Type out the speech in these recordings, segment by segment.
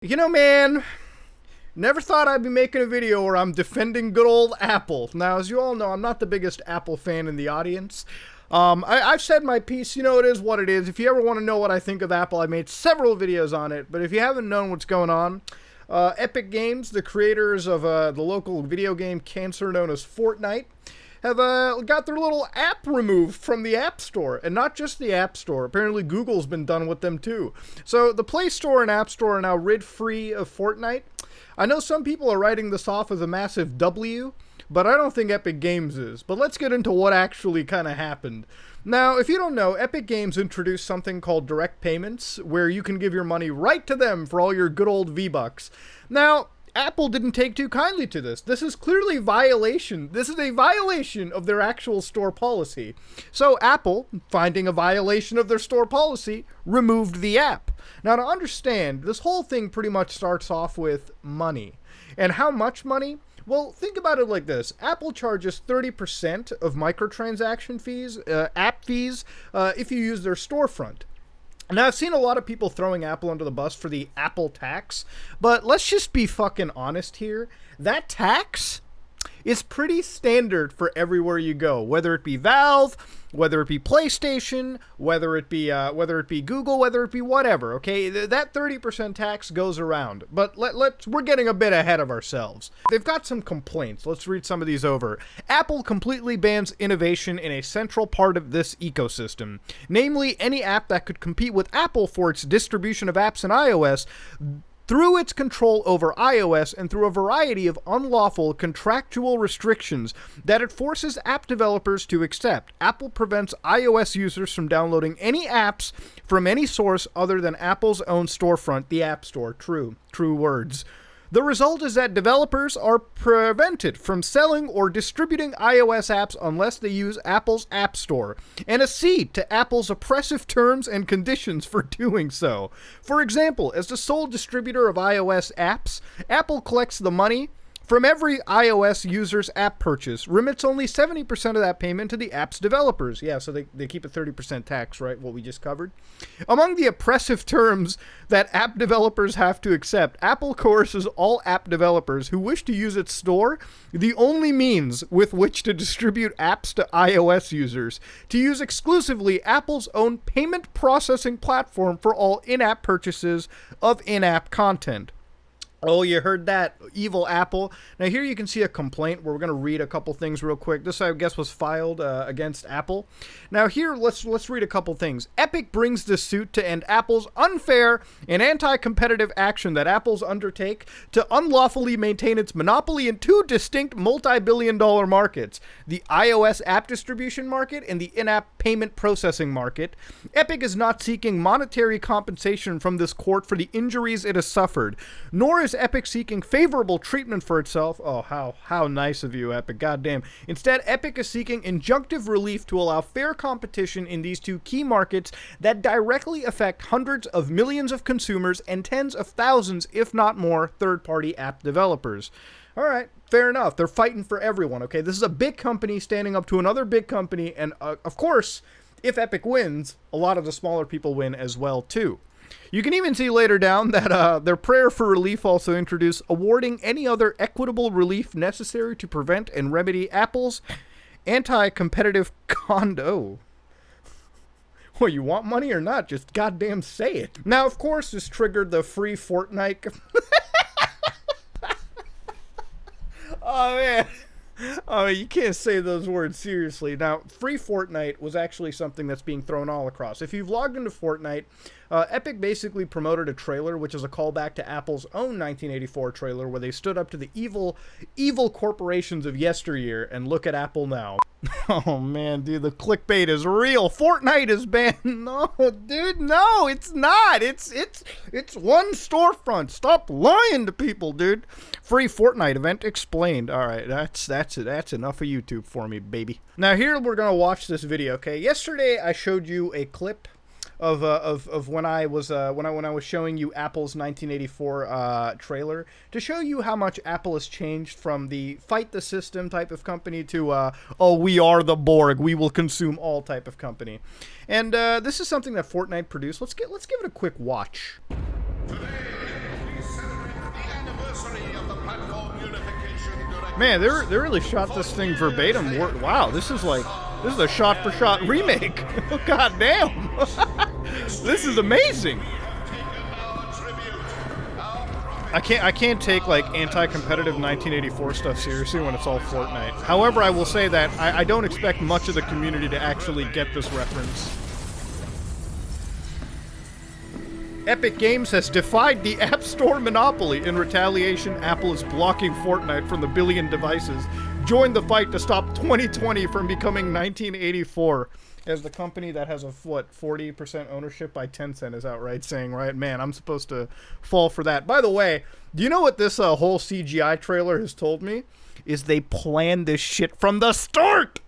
You know, man, never thought I'd be making a video where I'm defending good old Apple. Now, as you all know, I'm not the biggest Apple fan in the audience. I've said my piece, you know, it is what it is. If you ever want to know what I think of Apple, I made several videos on it. But if you haven't known what's going on, Epic Games, the creators of the local video game cancer known as Fortnite, have got their little app removed from the App Store. And not just the App Store. Apparently Google's been done with them too. So the Play Store and App Store are now rid-free of Fortnite. I know some people are writing this off as a massive W, but I don't think Epic Games is. But let's get into what actually kind of happened. Now, if you don't know, Epic Games introduced something called direct payments, where you can give your money right to them for all your good old V-Bucks. Now, Apple didn't take too kindly to this. This is clearly violation. This is a violation of their actual store policy. So Apple, finding a violation of their store policy, removed the app. Now, to understand, this whole thing pretty much starts off with money. And how much money? Well, think about it like this. Apple charges 30% of microtransaction fees, app fees, if you use their storefront. Now, I've seen a lot of people throwing Apple under the bus for the Apple tax, but let's just be fucking honest here. That tax is pretty standard for everywhere you go, whether it be Valve, whether it be PlayStation, whether it be Google, whether it be whatever, okay? That 30% tax goes around, but we're getting a bit ahead of ourselves. They've got some complaints. Let's read some of these over. Apple completely bans innovation in a central part of this ecosystem, namely any app that could compete with Apple for its distribution of apps in iOS through its control over iOS and through a variety of unlawful contractual restrictions that it forces app developers to accept. Apple prevents iOS users from downloading any apps from any source other than Apple's own storefront, the App Store. True words. The result is that developers are prevented from selling or distributing iOS apps unless they use Apple's App Store, and accede to Apple's oppressive terms and conditions for doing so. For example, as the sole distributor of iOS apps, Apple collects the money from every iOS user's app purchase, remits only 70% of that payment to the app's developers. Yeah, so they keep a 30% tax, right? What we just covered. Among the oppressive terms that app developers have to accept, Apple coerces all app developers who wish to use its store, the only means with which to distribute apps to iOS users, to use exclusively Apple's own payment processing platform for all in-app purchases of in-app content. Oh, you heard that, evil Apple. Now here you can see a complaint where we're going to read a couple things real quick. This, I guess, was filed against Apple. Now here, let's read a couple things. Epic brings this suit to end Apple's unfair and anti-competitive action that Apple's undertake to unlawfully maintain its monopoly in two distinct multi-billion-dollar markets, the iOS app distribution market and the in-app payment processing market. Epic is not seeking monetary compensation from this court for the injuries it has suffered, nor is Epic seeking favorable treatment for itself. Oh, how nice of you, Epic. Goddamn. Instead, Epic is seeking injunctive relief to allow fair competition in these two key markets that directly affect hundreds of millions of consumers and tens of thousands, if not more, third-party app developers. All right, fair enough. They're fighting for everyone, okay? This is a big company standing up to another big company, and of course, if Epic wins, a lot of the smaller people win as well, too. You can even see later down that their prayer for relief also introduced awarding any other equitable relief necessary to prevent and remedy Apple's anti-competitive condo. Well, you want money or not? Just goddamn say it. Now, of course, this triggered the free Fortnite. Oh, man. Oh, you can't say those words seriously. Now, free Fortnite was actually something that's being thrown all across. If you've logged into Fortnite, Epic basically promoted a trailer, which is a callback to Apple's own 1984 trailer, where they stood up to the evil corporations of yesteryear, and look at Apple now. Oh, man, dude, the clickbait is real. Fortnite is banned. No, dude, no, it's not. It's one storefront. Stop lying to people, dude. Free Fortnite event explained. All right, that's enough of YouTube for me, baby. Now here we're gonna watch this video. Okay, yesterday I showed you a clip of when I was showing you Apple's 1984 trailer to show you how much Apple has changed from the fight the system type of company to oh, we are the Borg, we will consume all type of company. And this is something that Fortnite produced. Let's give it a quick watch. Today, Man, they really shot this thing verbatim. Wow, this is a shot-for-shot remake. God damn. This is amazing. I can't take like anti-competitive 1984 stuff seriously when it's all Fortnite. However, I will say that I don't expect much of the community to actually get this reference. Epic Games has defied the App Store monopoly. In retaliation, Apple is blocking Fortnite from the billion devices. Join the fight to stop 2020 from becoming 1984. As the company that has a, 40% ownership by Tencent is outright saying, right, man, I'm supposed to fall for that. By the way, do you know what this whole CGI trailer has told me? Is they planned this shit from the start!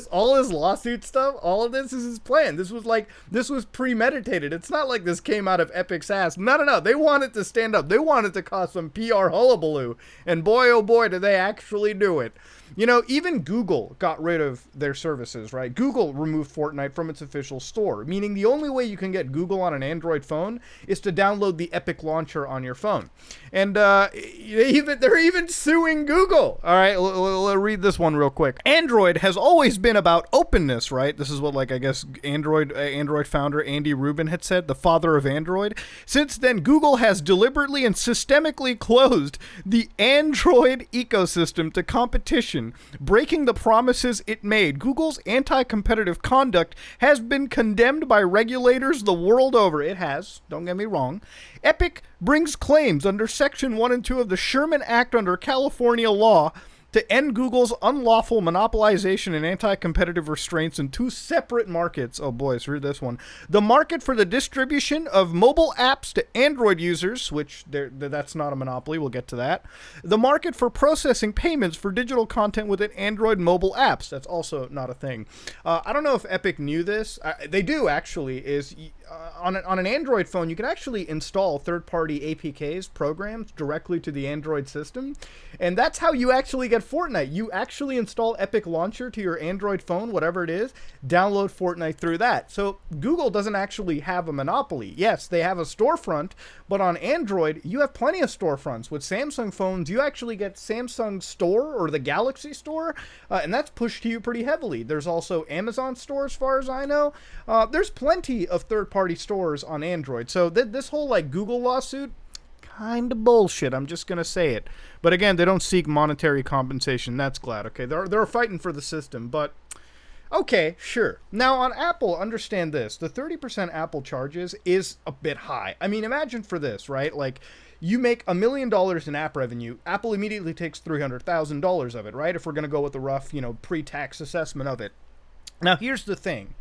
All this lawsuit stuff, all of this is his plan. This was premeditated. It's not like this came out of Epic's ass. No. They wanted to stand up. They wanted to cause some PR hullabaloo. And boy, oh boy, did they actually do it. You know, even Google got rid of their services, right? Google removed Fortnite from its official store, meaning the only way you can get Google on an Android phone is to download the Epic launcher on your phone. And they're even suing Google. All right, we'll read this one real quick. Android has always been about openness, right? This is what, like, I guess Android founder Andy Rubin had said, the father of Android. Since then, Google has deliberately and systemically closed the Android ecosystem to competition, breaking the promises it made. Google's anti-competitive conduct has been condemned by regulators the world over. It has, don't get me wrong. Epic brings claims under Section 1 and 2 of the Sherman Act under California law to end Google's unlawful monopolization and anti-competitive restraints in two separate markets. Oh boy, let's read this one. The market for the distribution of mobile apps to Android users, which that's not a monopoly, we'll get to that. The market for processing payments for digital content within Android mobile apps, that's also not a thing. I don't know if Epic knew this. They do, actually, is on an Android phone, you can actually install third-party APKs, programs, directly to the Android system. And that's how you actually get Fortnite. You actually install Epic Launcher to your Android phone, whatever it is, download Fortnite through that. So Google doesn't actually have a monopoly. Yes, they have a storefront, but on Android, you have plenty of storefronts. With Samsung phones, you actually get Samsung Store or the Galaxy Store, and that's pushed to you pretty heavily. There's also Amazon Store, as far as I know. There's plenty of third-party stores on Android. So this whole like Google lawsuit, kind of bullshit. I'm just gonna say it. But again, they don't seek monetary compensation. That's glad. Okay, they're fighting for the system. But okay, sure. Now on Apple, understand this: the 30% Apple charges is a bit high. I mean, imagine for this, right? Like, you make $1 million in app revenue. Apple immediately takes $300,000 of it, right? If we're gonna go with the rough, pre-tax assessment of it. Now, here's the thing.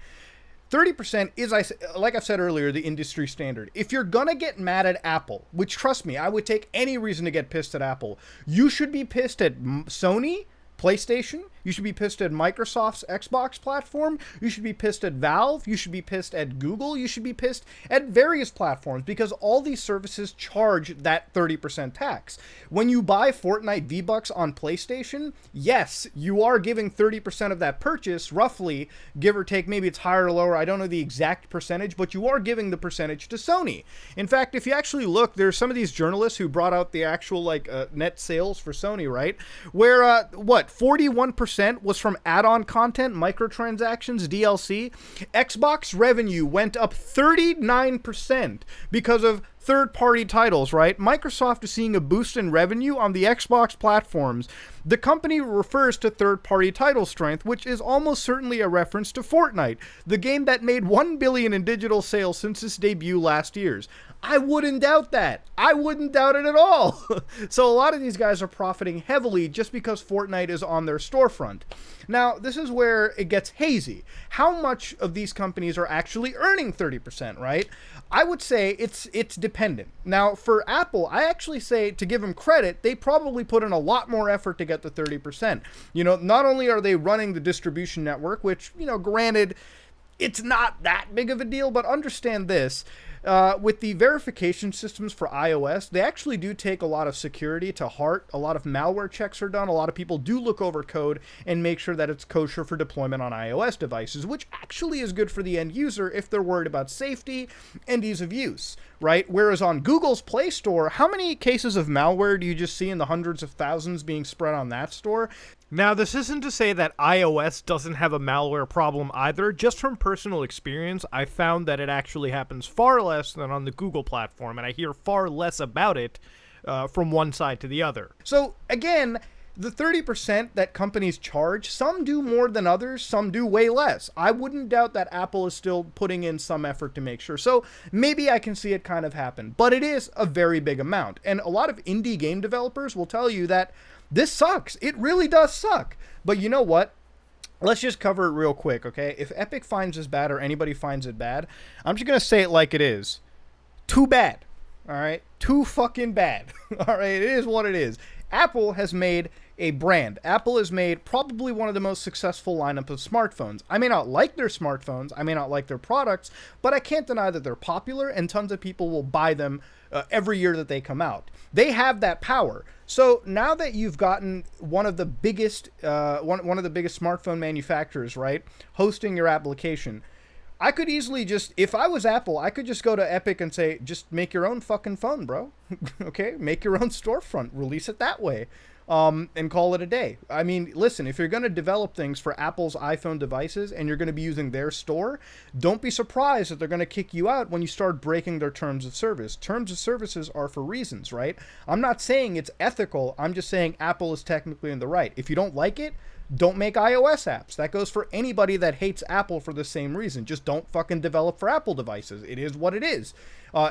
30% is, like I said earlier, the industry standard. If you're gonna get mad at Apple, which, trust me, I would take any reason to get pissed at Apple, you should be pissed at Sony, PlayStation, you should be pissed at Microsoft's Xbox platform, you should be pissed at Valve, you should be pissed at Google, you should be pissed at various platforms, because all these services charge that 30% tax. When you buy Fortnite V-Bucks on PlayStation, yes, you are giving 30% of that purchase, roughly, give or take, maybe it's higher or lower, I don't know the exact percentage, but you are giving the percentage to Sony. In fact, if you actually look, there's some of these journalists who brought out the actual, net sales for Sony, right? Where, 41% was from add-on content, microtransactions, DLC. Xbox revenue went up 39% because of third-party titles, right? Microsoft is seeing a boost in revenue on the Xbox platforms. The company refers to third-party title strength, which is almost certainly a reference to Fortnite, the game that made $1 billion in digital sales since its debut last year. I wouldn't doubt that. I wouldn't doubt it at all. So a lot of these guys are profiting heavily just because Fortnite is on their storefront. Now, this is where it gets hazy. How much of these companies are actually earning 30%, right? I would say it's dependent. Now, for Apple, I actually say, to give them credit, they probably put in a lot more effort to get the 30%. Not only are they running the distribution network, which, granted, it's not that big of a deal, but understand this. With the verification systems for iOS, they actually do take a lot of security to heart. A lot of malware checks are done. A lot of people do look over code and make sure that it's kosher for deployment on iOS devices, which actually is good for the end user if they're worried about safety and ease of use. right? Whereas on Google's Play Store, how many cases of malware do you just see in the hundreds of thousands being spread on that store? Now, this isn't to say that iOS doesn't have a malware problem either. Just from personal experience, I found that it actually happens far less than on the Google platform, and I hear far less about it from one side to the other. So, again, the 30% that companies charge, some do more than others, some do way less. I wouldn't doubt that Apple is still putting in some effort to make sure. So maybe I can see it kind of happen, but it is a very big amount. And a lot of indie game developers will tell you that this sucks. It really does suck. But you know what? Let's just cover it real quick, okay? If Epic finds this bad or anybody finds it bad, I'm just going to say it like it is. Too bad. All right? Too fucking bad. All right? It is what it is. Apple has made a brand. Apple has made probably one of the most successful lineup of smartphones. I may not like their smartphones, I may not like their products, but I can't deny that they're popular and tons of people will buy them every year that they come out. They have that power. So now that you've gotten one of the biggest one of the biggest smartphone manufacturers, right, hosting your application, I could easily just, if I was Apple, I could just go to Epic and say, just make your own fucking phone, bro. Okay? Make your own storefront. Release it that way. And call it a day. I mean, listen, if you're going to develop things for Apple's iPhone devices and you're going to be using their store, don't be surprised that they're going to kick you out when you start breaking their terms of service. Terms of services are for reasons, right? I'm not saying it's ethical. I'm just saying Apple is technically in the right. If you don't like it, don't make iOS apps. That goes for anybody that hates Apple for the same reason. Just don't fucking develop for Apple devices. It is what it is.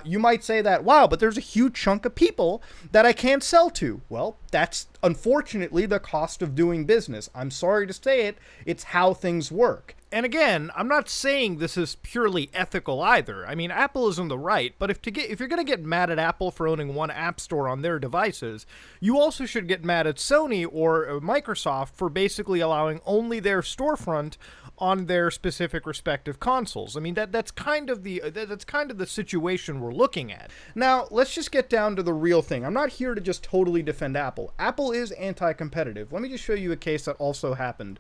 You might say that, wow, but there's a huge chunk of people that I can't sell to. Well, that's unfortunately the cost of doing business. I'm sorry to say it. It's how things work. And again, I'm not saying this is purely ethical either. I mean, Apple is in the right, but if you're going to get mad at Apple for owning one app store on their devices, you also should get mad at Sony or Microsoft for basically allowing only their storefront on their specific respective consoles. I mean, that's kind of the situation we're looking at. Now, let's just get down to the real thing. I'm not here to just totally defend Apple. Apple is anti-competitive. Let me just show you a case that also happened.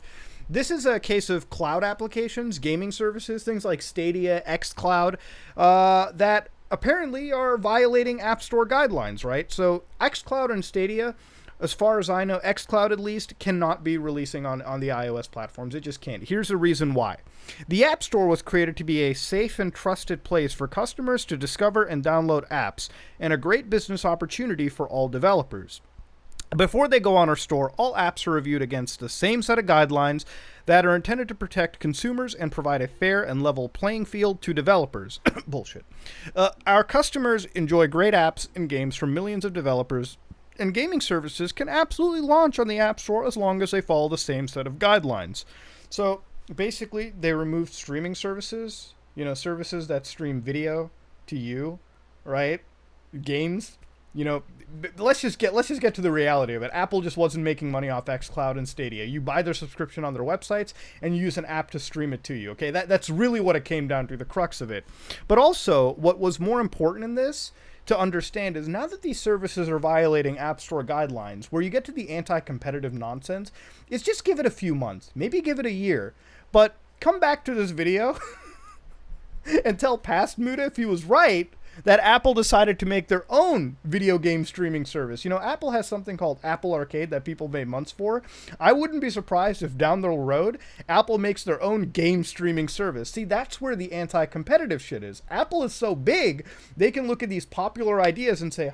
This is a case of cloud applications, gaming services, things like Stadia, xCloud, that apparently are violating App Store guidelines, right? So xCloud and Stadia, as far as I know, xCloud at least, cannot be releasing on the iOS platforms. It just can't. Here's the reason why. The App Store was created to be a safe and trusted place for customers to discover and download apps, and a great business opportunity for all developers. Before they go on our store, all apps are reviewed against the same set of guidelines that are intended to protect consumers and provide a fair and level playing field to developers. Bullshit. Our customers enjoy great apps and games from millions of developers, and gaming services can absolutely launch on the App Store as long as they follow the same set of guidelines. So basically, they removed streaming services, services that stream video to you, right? Games. Let's just get to the reality of it. Apple just wasn't making money off xCloud and Stadia. You buy their subscription on their websites and you use an app to stream it to you. Okay, that's really what it came down to, the crux of it. But also, what was more important in this to understand is now that these services are violating App Store guidelines, where you get to the anti-competitive nonsense, is just give it a few months, maybe give it a year, but come back to this video and tell Past Muda if he was right that Apple decided to make their own video game streaming service. Apple has something called Apple Arcade that people pay months for. I wouldn't be surprised if down the road, Apple makes their own game streaming service. See, that's where the anti-competitive shit is. Apple is so big, they can look at these popular ideas and say,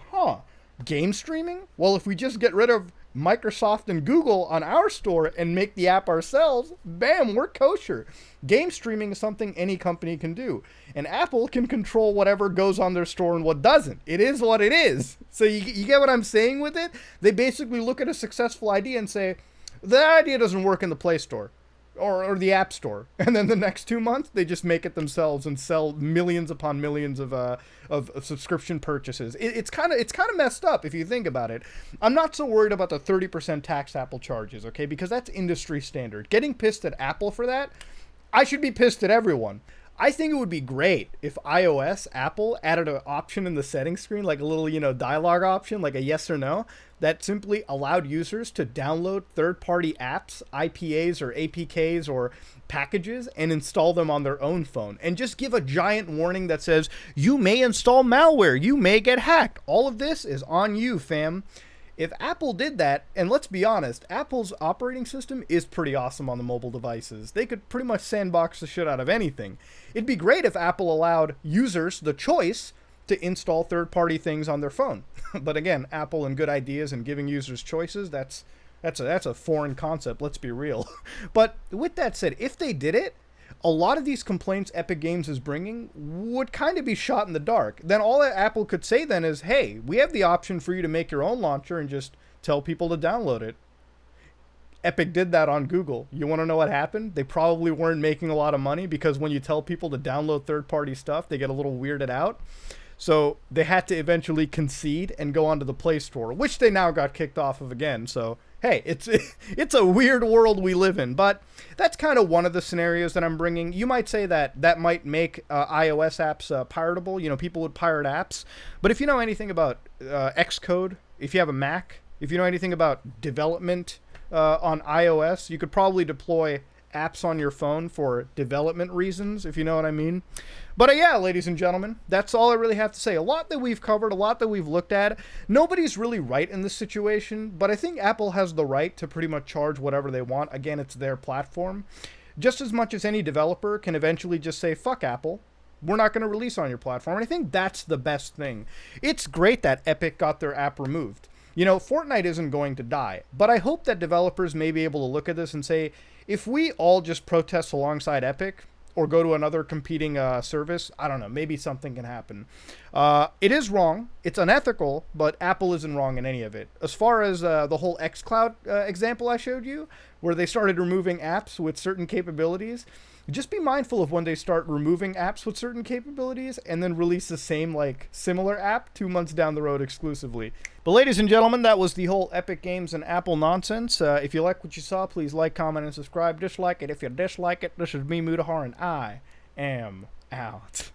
game streaming? Well, if we just get rid of Microsoft and Google on our store and make the app ourselves, bam, we're kosher. Game streaming is something any company can do. And Apple can control whatever goes on their store and what doesn't. It is what it is. So you get what I'm saying with it? They basically look at a successful idea and say, the idea doesn't work in the Play Store or the App Store. And then the next 2 months, they just make it themselves and sell millions upon millions of subscription purchases. It's kind of messed up if you think about it. I'm not so worried about the 30% tax Apple charges, okay? Because that's industry standard. Getting pissed at Apple for that, I should be pissed at everyone. I think it would be great if iOS, Apple, added an option in the settings screen, like a little, dialogue option, like a yes or no, that simply allowed users to download third-party apps, IPAs or APKs or packages, and install them on their own phone. And just give a giant warning that says, you may install malware, you may get hacked. All of this is on you, fam. If Apple did that, and let's be honest, Apple's operating system is pretty awesome on the mobile devices. They could pretty much sandbox the shit out of anything. It'd be great if Apple allowed users the choice to install third-party things on their phone. But again, Apple and good ideas and giving users choices, that's a foreign concept, let's be real. But with that said, if they did it, a lot of these complaints Epic Games is bringing would kind of be shot in the dark. Then all that Apple could say then is, hey, we have the option for you to make your own launcher and just tell people to download it. Epic did that on Google. You want to know what happened? They probably weren't making a lot of money because when you tell people to download third-party stuff, they get a little weirded out. So they had to eventually concede and go onto the Play Store, which they now got kicked off of again. So, hey, it's a weird world we live in. But that's kind of one of the scenarios that I'm bringing. You might say that might make iOS apps piratable. People would pirate apps. But if you know anything about Xcode, if you have a Mac, if you know anything about development on iOS, you could probably deploy apps on your phone for development reasons, if you know what I mean. But yeah, ladies and gentlemen, that's all I really have to say. A lot that we've covered, a lot that we've looked at. Nobody's really right in this situation, but I think Apple has the right to pretty much charge whatever they want. Again, it's their platform. Just as much as any developer can eventually just say, fuck Apple, we're not going to release on your platform. And I think that's the best thing. It's great that Epic got their app removed. Fortnite isn't going to die, but I hope that developers may be able to look at this and say, if we all just protest alongside Epic or go to another competing service, I don't know, maybe something can happen. It is wrong. It's unethical, but Apple isn't wrong in any of it. As far as the whole xCloud example I showed you, where they started removing apps with certain capabilities, just be mindful of when they start removing apps with certain capabilities and then release the same, similar app 2 months down the road exclusively. But ladies and gentlemen, that was the whole Epic Games and Apple nonsense. If you like what you saw, please like, comment, and subscribe. Dislike it if you dislike it. This is me, Mudahar, and I am out.